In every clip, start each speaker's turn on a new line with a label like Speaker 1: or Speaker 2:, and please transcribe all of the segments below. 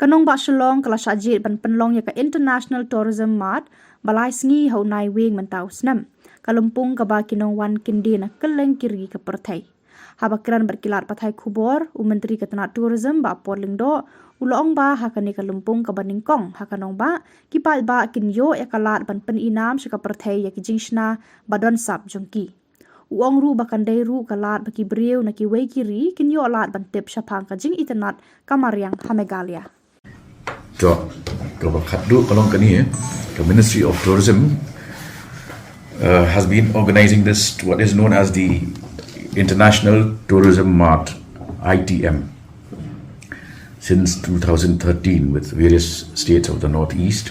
Speaker 1: Kanong ba Shillong kala sajit ban Pynlong ya ka International Tourism Mart balai sngi hau nai wing mentau snam. Kalumpung ka ba kinong wan kindi na keleng kiri ka pertai. Habakiran berkilat patai kubor, Menteri Ketenak Tourism ba Porling do, uloong ba hakani kalumpung ka baningkong, hakanong ba, kipal ba kinyo ya kalat ban peninam syaka pertai ya kijingshna badon sap jongki. Uong ru bakandai ru kalat baki beriu na kiwei kiri, kinyo alat ban tip syapang kajing itenat kamariang ha Meghalaya.
Speaker 2: So, kalong kani the Ministry of Tourism has been organizing this, what is known as the International Tourism Mart, ITM, since 2013 with various states of the Northeast.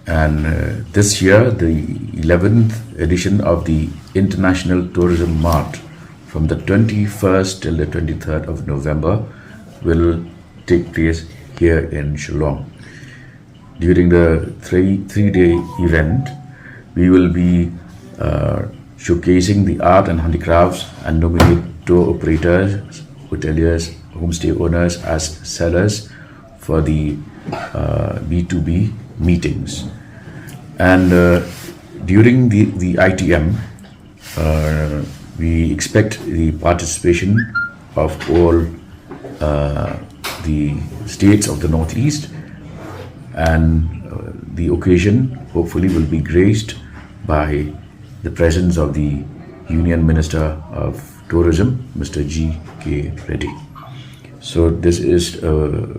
Speaker 2: And this year, the 11th edition of the International Tourism Mart from the 21st till the 23rd of November will take place here in Shillong. During the three-day event, we will be showcasing the art and handicrafts and nominate tour operators, hoteliers, homestay owners as sellers for the B2B meetings. And during the ITM, we expect the participation of all the states of the Northeast, and the occasion hopefully will be graced by the presence of the Union Minister of Tourism, Mr. G.K. Reddy. So this is a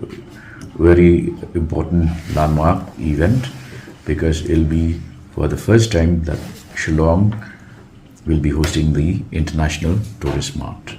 Speaker 2: very important landmark event because it will be for the first time that Shillong will be hosting the International Tourist Mart.